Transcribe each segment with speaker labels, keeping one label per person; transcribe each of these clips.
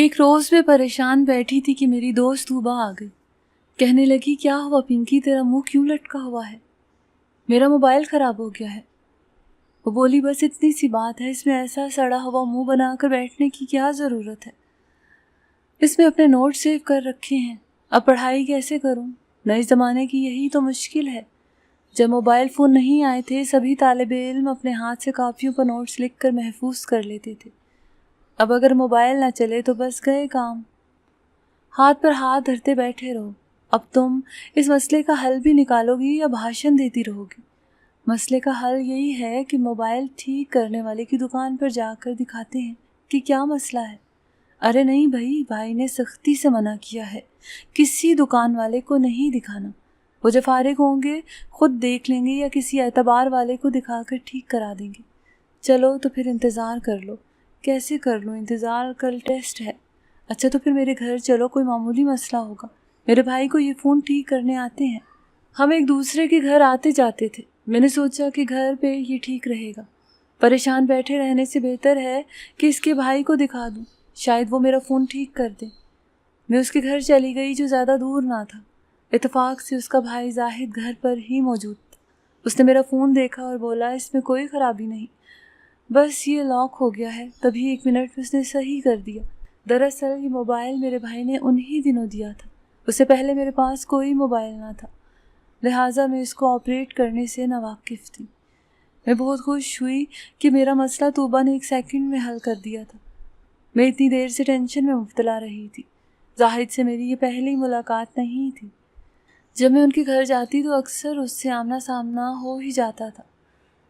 Speaker 1: ایک روز میں پریشان بیٹھی تھی کہ میری دوست طوبیٰ آ گئی. کہنے لگی کیا ہوا پنکی، تیرا منہ کیوں لٹکا ہوا ہے؟ میرا موبائل خراب ہو گیا ہے. وہ بولی بس اتنی سی بات ہے، اس میں ایسا سڑا ہوا منہ بنا کر بیٹھنے کی کیا ضرورت ہے؟ اس میں اپنے نوٹ سیو کر رکھے ہیں، اب پڑھائی کیسے کروں؟ نئے زمانے کی یہی تو مشکل ہے. جب موبائل فون نہیں آئے تھے سبھی طالب علم اپنے ہاتھ سے کاپیوں پر نوٹس لکھ کر محفوظ کر لیتے تھے. اب اگر موبائل نہ چلے تو بس گئے کام. ہاتھ پر ہاتھ دھرتے بیٹھے رہو. اب تم اس مسئلے کا حل بھی نکالو گی یا بھاشن دیتی رہو گی؟ مسئلے کا حل یہی ہے کہ موبائل ٹھیک کرنے والے کی دکان پر جا کر دکھاتے ہیں کہ کیا مسئلہ ہے. ارے نہیں بھائی نے سختی سے منع کیا ہے، کسی دکان والے کو نہیں دکھانا. وہ جب فارغ ہوں گے خود دیکھ لیں گے یا کسی اعتبار والے کو دکھا کر ٹھیک کرا دیں گے. چلو تو پھر انتظار کر لو. کیسے کر لوں انتظار؟ کل ٹیسٹ ہے. اچھا تو پھر میرے گھر چلو، کوئی معمولی مسئلہ ہوگا. میرے بھائی کو یہ فون ٹھیک کرنے آتے ہیں، ہم ایک دوسرے کے گھر آتے جاتے تھے. میں نے سوچا کہ گھر پہ یہ ٹھیک رہے گا. پریشان بیٹھے رہنے سے بہتر ہے کہ اس کے بھائی کو دکھا دوں، شاید وہ میرا فون ٹھیک کر دے. میں اس کے گھر چلی گئی جو زیادہ دور نہ تھا. اتفاق سے اس کا بھائی زاہد گھر پر ہی موجود تھا. اس نے میرا فون دیکھا اور بولا اس میں کوئی خرابی نہیں، بس یہ لاک ہو گیا ہے. تبھی 1 منٹ میں اس نے صحیح کر دیا. دراصل یہ موبائل میرے بھائی نے انہی دنوں دیا تھا. اس سے پہلے میرے پاس کوئی موبائل نہ تھا، لہٰذا میں اس کو آپریٹ کرنے سے ناواقف تھی. میں بہت خوش ہوئی کہ میرا مسئلہ طوبیٰ نے 1 سیکنڈ میں حل کر دیا تھا. میں اتنی دیر سے ٹینشن میں مبتلا رہی تھی. زاہد سے میری یہ پہلی ملاقات نہیں تھی. جب میں ان کے گھر جاتی تو اکثر اس سے آمنا سامنا ہو ہی جاتا تھا.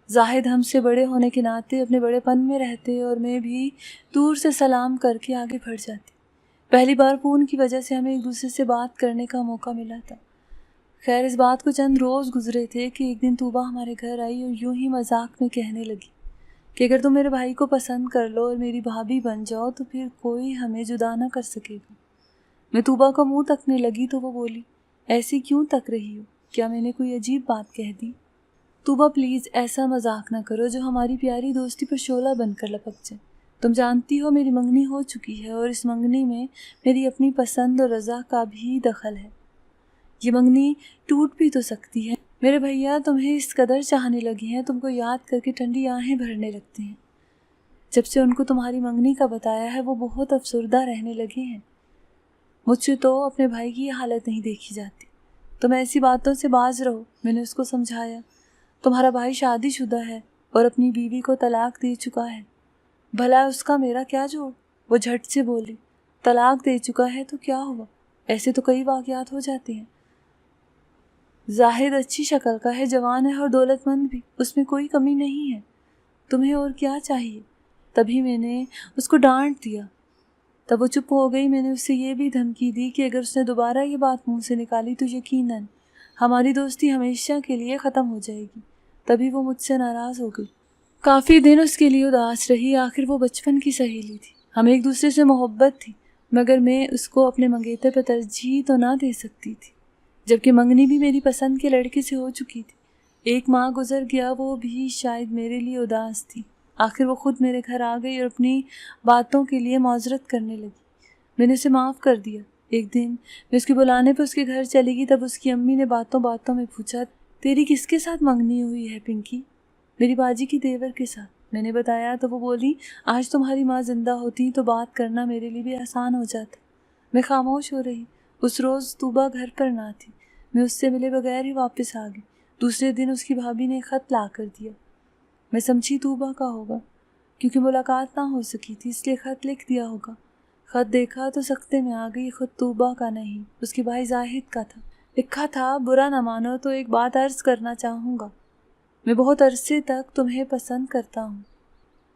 Speaker 1: زاہد ہم سے بڑے ہونے کے ناطے اپنے بڑے پن میں رہتے اور میں بھی دور سے سلام کر کے آگے بڑھ جاتی. پہلی بار فون کی وجہ سے ہمیں ایک دوسرے سے بات کرنے کا موقع ملا تھا. خیر اس بات کو چند روز گزرے تھے کہ ایک دن طوبیٰ ہمارے گھر آئی اور یوں ہی مذاق میں کہنے لگی کہ اگر تم میرے بھائی کو پسند کر لو اور میری بھابھی بن جاؤ تو پھر کوئی ہمیں جدا نہ کر سکے گا. میں طوبیٰ کا منہ تکنے لگی تو وہ بولی ایسی کیوں تک رہی ہو؟ کیا میں نے کوئی عجیب بات کہہ دی؟ طوبیٰ پلیز ایسا مذاق نہ کرو جو ہماری پیاری دوستی پر شعلہ بن کر لپک جائے. تم جانتی ہو میری منگنی ہو چکی ہے اور اس منگنی میں میری اپنی پسند اور رضا کا بھی دخل ہے. یہ منگنی ٹوٹ بھی تو سکتی ہے. میرے بھیا تمہیں اس قدر چاہنے لگے ہیں، تم کو یاد کر کے ٹھنڈی آہیں بھرنے لگتے ہیں. جب سے ان کو تمہاری منگنی کا بتایا ہے وہ بہت افسردہ رہنے لگے ہیں. مجھ سے تو اپنے بھائی کی یہ حالت نہیں دیکھی جاتی. تم ایسی باتوں سے باز رہو. میں نے اس کو سمجھایا تمہارا بھائی شادی شدہ ہے اور اپنی بیوی کو طلاق دے چکا ہے. بھلا اس کا میرا کیا جوڑ؟ وہ جھٹ سے بولی طلاق دے چکا ہے تو کیا ہوا؟ ایسے تو کئی واقعات ہو جاتے ہیں. زاہد اچھی شکل کا ہے، جوان ہے اور دولت مند بھی، اس میں کوئی کمی نہیں ہے. تمہیں اور کیا چاہیے؟ تبھی میں نے اس کو ڈانٹ دیا. تب وہ چپ ہو گئی. میں نے اس سے یہ بھی دھمکی دی کہ اگر اس نے دوبارہ یہ بات منہ سے نکالی تو یقیناً ہماری دوستی ہمیشہ کے لیے ختم ہو جائے گی. تبھی وہ مجھ سے ناراض ہو گئی. کافی دن اس کے لیے اداس رہی. آخر وہ بچپن کی سہیلی تھی، ہمیں ایک دوسرے سے محبت تھی، مگر میں اس کو اپنے منگیتر پر ترجیح تو نہ دے سکتی تھی، جبکہ منگنی بھی میری پسند کے لڑکے سے ہو چکی تھی. 1 ماہ گزر گیا، وہ بھی شاید میرے لیے اداس تھی. آخر وہ خود میرے گھر آ گئی اور اپنی باتوں کے لیے معذرت کرنے لگی. میں نے اسے معاف کر دیا. ایک دن میں اس کے بلانے پہ اس کے گھر چلی گئی. تب اس کی امی نے باتوں باتوں میں پوچھا تیری کس کے ساتھ منگنی ہوئی ہے پنکی؟ میری باجی کی دیور کے ساتھ. میں نے بتایا تو وہ بولی آج تمہاری ماں زندہ ہوتی تو بات کرنا میرے لیے بھی آسان ہو جاتا. میں خاموش ہو رہی. اس روز طوبیٰ گھر پر نہ تھی. میں اس سے ملے بغیر ہی واپس آ گئی. دوسرے دن اس کی بھابھی نے خط لا کر دیا. میں سمجھی طوبیٰ کا ہوگا، کیونکہ ملاقات نہ ہو سکی تھی اس لیے خط لکھ دیا ہوگا. خط دیکھا تو سکتے میں آ گئی. خط طوبیٰ کا نہیں، اس کے بھائی زاہد کا تھا. لکھا تھا برا نہ مانو تو ایک بات عرض کرنا چاہوں گا. میں بہت عرصے تک تمہیں پسند کرتا ہوں.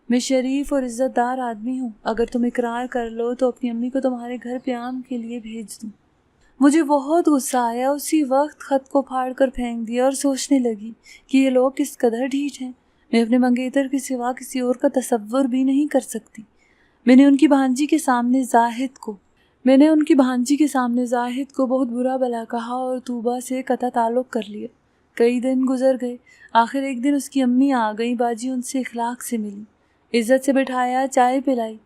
Speaker 1: میں شریف اور عزت دار آدمی ہوں. اگر تم اقرار کر لو تو اپنی امی کو تمہارے گھر پیام کے لیے بھیج دوں. مجھے بہت غصہ آیا. اسی وقت خط کو پھاڑ کر پھینک دیا اور سوچنے لگی کہ یہ لوگ کس قدر ڈھیٹ ہیں. میں اپنے منگیتر کے سوا کسی اور کا تصور بھی نہیں کر سکتی. میں نے ان کی بھانجی کے سامنے زاہد کو بہت برا بلا کہا اور طوبیٰ سے قطع تعلق کر لیا. کئی دن گزر گئے. آخر ایک دن اس کی امی آ گئی. باجی ان سے اخلاق سے ملی، عزت سے بٹھایا، چائے پلائی.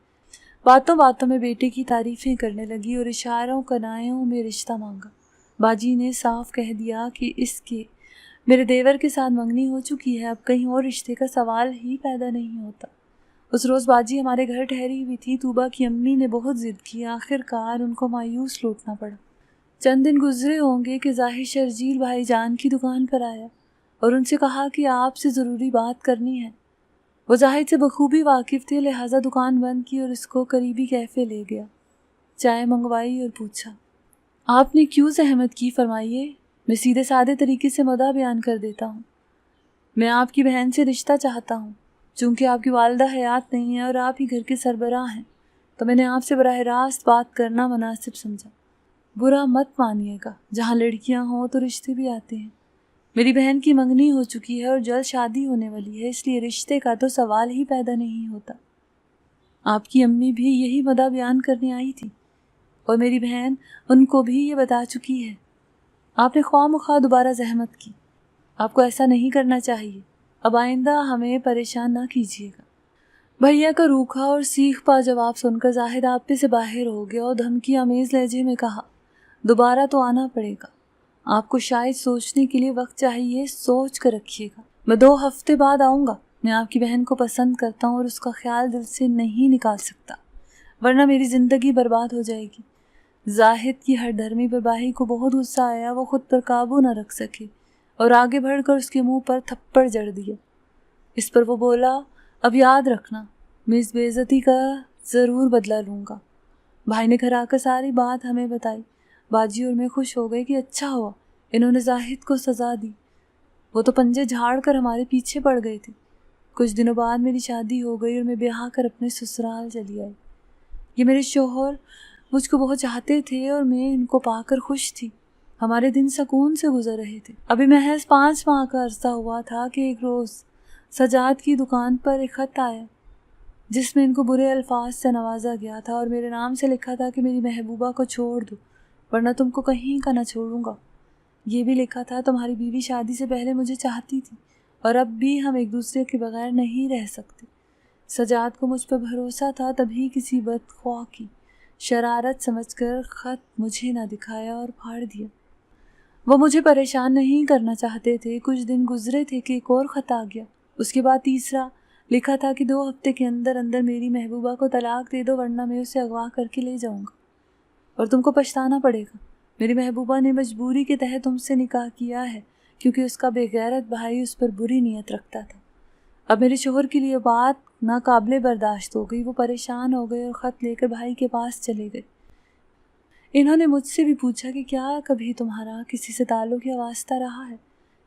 Speaker 1: باتوں باتوں میں بیٹے کی تعریفیں کرنے لگی اور اشاروں کنایوں میں رشتہ مانگا۔ باجی نے صاف کہہ دیا کہ اس کے میرے دیور کے ساتھ منگنی ہو چکی ہے، اب کہیں اور رشتے کا سوال ہی پیدا نہیں ہوتا۔ اس روز باجی ہمارے گھر ٹھہری ہوئی تھی۔ طوبیٰ کی امی نے بہت ضد کی، آخر کار ان کو مایوس لوٹنا پڑا۔ چند دن گزرے ہوں گے کہ ظاہر شرجیل بھائی جان کی دکان پر آیا اور ان سے کہا کہ آپ سے ضروری بات کرنی ہے۔ وہ ظاہر سے بخوبی واقف تھے، لہٰذا دکان بند کی اور اس کو قریبی کیفے لے گیا۔ چائے منگوائی اور پوچھا، آپ نے کیوں زحمت کی، فرمائیے، میں سیدھے سادے طریقے سے مدعا بیان کر دیتا ہوں۔ میں آپ کی بہن سے رشتہ چاہتا ہوں۔ چونکہ آپ کی والدہ حیات نہیں ہے اور آپ ہی گھر کے سربراہ ہیں، تو میں نے آپ سے براہ راست بات کرنا مناسب سمجھا۔ برا مت مانیے گا، جہاں لڑکیاں ہوں تو رشتے بھی آتے ہیں۔ میری بہن کی منگنی ہو چکی ہے اور جلد شادی ہونے والی ہے، اس لیے رشتے کا تو سوال ہی پیدا نہیں ہوتا۔ آپ کی امی بھی یہی مدعا بیان کرنے آئی تھی اور میری بہن ان کو بھی یہ بتا چکی ہے۔ آپ نے خواہ مخواہ دوبارہ زحمت کی، آپ کو ایسا نہیں کرنا چاہیے۔ اب آئندہ ہمیں پریشان نہ کیجیے گا۔ بھیا کا روکھا اور سیخ پا جواب سن کر زاہد آپے سے باہر ہو گیا اور دھمکی آمیز لہجے میں کہا، دوبارہ تو آنا پڑے گا، آپ کو شاید سوچنے کے لیے وقت چاہیے، سوچ کر رکھیے گا۔ میں 2 ہفتے بعد آؤں گا۔ میں آپ کی بہن کو پسند کرتا ہوں اور اس کا خیال دل سے نہیں نکال سکتا، ورنہ میری زندگی برباد ہو جائے گی۔ زاہد کی ہر دھرمی برباہی کو بہت غصہ آیا، وہ خود پر قابو نہ رکھ سکے اور آگے بڑھ کر اس کے منہ پر تھپڑ جڑ دیا۔ اس پر وہ بولا، اب یاد رکھنا، میں اس بے عزتی کا ضرور بدلہ لوں گا۔ بھائی نے گھر آ کر ساری بات ہمیں بتائی۔ باجی اور میں خوش ہو گئے کہ اچھا ہوا انہوں نے زاہد کو سزا دی، وہ تو پنجے جھاڑ کر ہمارے پیچھے پڑ گئے تھے۔ کچھ دنوں بعد میری شادی ہو گئی اور میں بیاہ کر اپنے سسرال چلی آئی۔ یہ میرے شوہر مجھ کو بہت چاہتے تھے اور میں ان کو پا کر خوش تھی۔ ہمارے دن سکون سے گزر رہے تھے۔ ابھی محض 5 ماہ کا عرصہ ہوا تھا کہ ایک روز سجاد کی دکان پر ایک خط آیا جس میں ان کو برے الفاظ سے نوازا گیا تھا اور میرے نام سے لکھا تھا کہ میری محبوبہ کو چھوڑ دو ورنہ تم کو کہیں کا نہ چھوڑوں گا۔ یہ بھی لکھا تھا، تمہاری بیوی شادی سے پہلے مجھے چاہتی تھی اور اب بھی ہم ایک دوسرے کے بغیر نہیں رہ سکتے۔ سجاد کو مجھ پر بھروسہ تھا، تبھی کسی بدخواہ کی شرارت سمجھ کر خط مجھے نہ دکھایا اور پھاڑ دیا۔ وہ مجھے پریشان نہیں کرنا چاہتے تھے۔ کچھ دن گزرے تھے کہ ایک اور خط آ گیا، اس کے بعد تیسرا۔ لکھا تھا کہ 2 ہفتے کے اندر اندر میری محبوبہ کو طلاق دے دو ورنہ میں اسے اغوا کر کے لے جاؤں گا اور تم کو پچھتانا پڑے گا۔ میری محبوبہ نے مجبوری کے تحت تم سے نکاح کیا ہے کیونکہ اس کا بے غیرت بھائی اس پر بری نیت رکھتا تھا۔ اب میرے شوہر کے لیے بات ناقابل برداشت ہو گئی، وہ پریشان ہو گئے اور خط لے کر بھائی کے پاس چلے گئے۔ انہوں نے مجھ سے بھی پوچھا کہ کیا کبھی تمہارا کسی سے تعلق یا واسطہ رہا ہے؟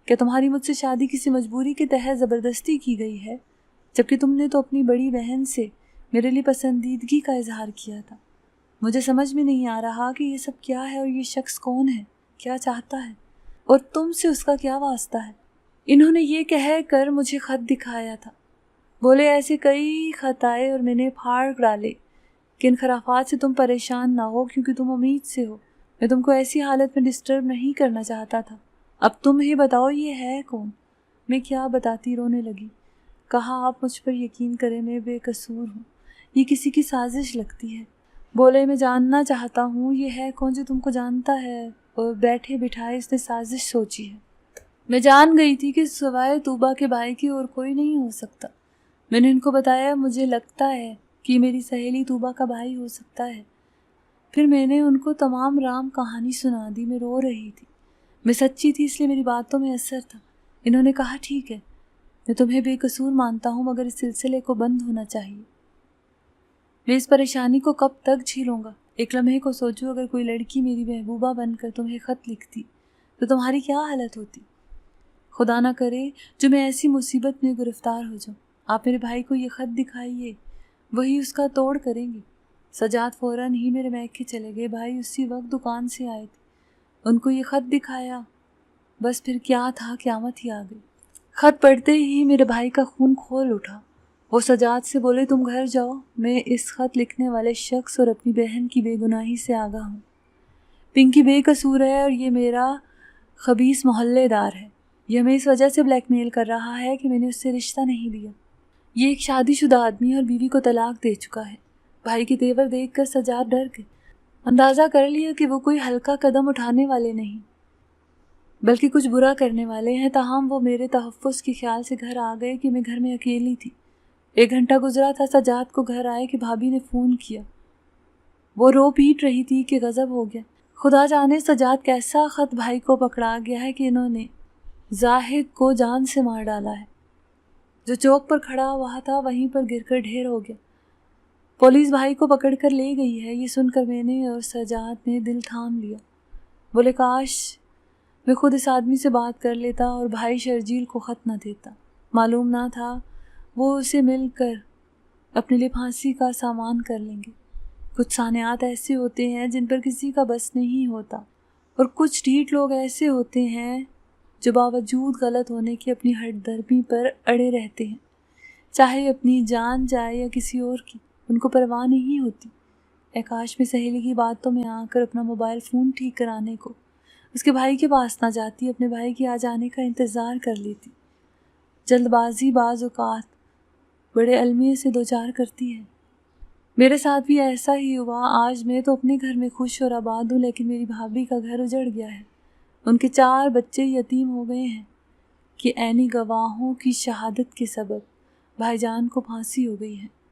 Speaker 1: کیا تمہاری مجھ سے شادی کسی مجبوری کے تحت زبردستی کی گئی ہے؟ جبکہ تم نے تو اپنی بڑی بہن سے میرے لیے پسندیدگی کا اظہار کیا تھا۔ مجھے سمجھ میں نہیں آ رہا کہ یہ سب کیا ہے اور یہ شخص کون ہے، کیا چاہتا ہے اور تم سے اس کا کیا واسطہ ہے؟ انہوں نے یہ کہہ کر مجھے خط دکھایا تھا۔ بولے ایسے کئی خط آئے اور میں نے پھاڑ ڈالے کہ ان خرافات سے تم پریشان نہ ہو کیونکہ تم امید سے ہو۔ میں تم کو ایسی حالت میں ڈسٹرب نہیں کرنا چاہتا تھا۔ اب تم ہی بتاؤ یہ ہے کون؟ میں کیا بتاتی، رونے لگی۔ کہا آپ مجھ پر یقین کریں، میں بے قصور ہوں، یہ کسی کی سازش لگتی ہے۔ بولے میں جاننا چاہتا ہوں یہ ہے کون جو تم کو جانتا ہے اور بیٹھے بٹھائے اس نے سازش سوچی ہے۔ میں جان گئی تھی کہ سوائے طوبیٰ کے بھائی کی اور کوئی نہیں ہو سکتا۔ میں نے ان کو بتایا مجھے لگتا ہے کہ میری سہیلی طوبیٰ کا بھائی ہو سکتا ہے۔ پھر میں نے ان کو تمام رام کہانی سنا دی۔ میں رو رہی تھی، میں سچی تھی اس لیے میری باتوں میں اثر تھا۔ انہوں نے کہا ٹھیک ہے، میں تمہیں بے قصور مانتا ہوں مگر اس سلسلے کو بند ہونا چاہیے۔ میں اس پریشانی کو کب تک جھیلوں گا؟ ایک لمحے کو سوچو، اگر کوئی لڑکی میری محبوبہ بن کر تمہیں خط لکھتی تو تمہاری کیا حالت ہوتی؟ خدا نہ کرے جو میں ایسی مصیبت میں گرفتار ہو جاؤں۔ آپ میرے بھائی کو یہ خط دکھائیے، وہی اس کا توڑ کریں گے۔ سجاد فوراً ہی میرے میکے چلے گئے، بھائی اسی وقت دکان سے آئے تھے، ان کو یہ خط دکھایا، بس پھر کیا تھا، قیامت ہی آ گئی۔ خط پڑھتے ہی میرے بھائی کا خون کھول اٹھا۔ وہ سجاد سے بولے تم گھر جاؤ، میں اس خط لکھنے والے شخص اور اپنی بہن کی بے گناہی سے آگاہ ہوں۔ پنکی بے قصور ہے اور یہ میرا خبیث محلے دار ہے۔ یہ ہمیں اس وجہ سے بلیک میل کر رہا ہے کہ میں نے اس سے رشتہ نہیں لیا۔ یہ ایک شادی شدہ آدمی اور بیوی کو طلاق دے چکا ہے۔ بھائی کے تیور دیکھ کر سجاد ڈر گئے. اندازہ کر لیا کہ وہ کوئی ہلکا قدم اٹھانے والے نہیں بلکہ کچھ برا کرنے والے ہیں. تاہم وہ میرے تحفظ کے خیال سے گھر آ گئے کہ میں گھر میں اکیلی تھی. 1 گھنٹہ گزرا تھا سجاد کو گھر آئے کہ بھابھی نے فون کیا. وہ رو پیٹ رہی تھی کہ غضب ہو گیا. خدا جانے سجاد کیسا خط بھائی کو پکڑا گیا ہے کہ انہوں نے زاہد کو جان سے مار ڈالا ہے. جو چوک پر کھڑا ہوا تھا وہیں پر گر کر ڈھیر ہو گیا. پولیس بھائی کو پکڑ کر لے گئی ہے. یہ سن کر میں نے اور سجاد نے دل تھام لیا. بولے کاش میں خود اس آدمی سے بات کر لیتا اور بھائی شرجیل کو خط نہ دیتا. معلوم نہ تھا وہ اسے مل کر اپنے لیے پھانسی کا سامان کر لیں گے. کچھ صانعات ایسے ہوتے ہیں جن پر کسی کا بس نہیں ہوتا اور کچھ ڈھیٹ لوگ ایسے ہوتے ہیں جو باوجود غلط ہونے کی اپنی ہٹ درمی پر اڑے رہتے ہیں. چاہے اپنی جان جائے یا کسی اور کی ان کو پرواہ نہیں ہوتی. کاش میں سہیلی کی باتوں میں آ کر اپنا موبائل فون ٹھیک کرانے کو اس کے بھائی کے پاس نہ جاتی. اپنے بھائی کے آ جانے کا انتظار کر لیتی. جلد بازی بعض اوقات بڑے المیے سے دوچار کرتی ہے. میرے ساتھ بھی ایسا ہی ہوا. آج میں تو اپنے گھر میں خوش اور آباد ہوں لیکن میری بھابھی کا گھر اجڑ گیا ہے. ان کے 4 بچے یتیم ہو گئے ہیں کہ عینی گواہوں کی شہادت کے سبب بھائی جان کو پھانسی ہو گئی ہے.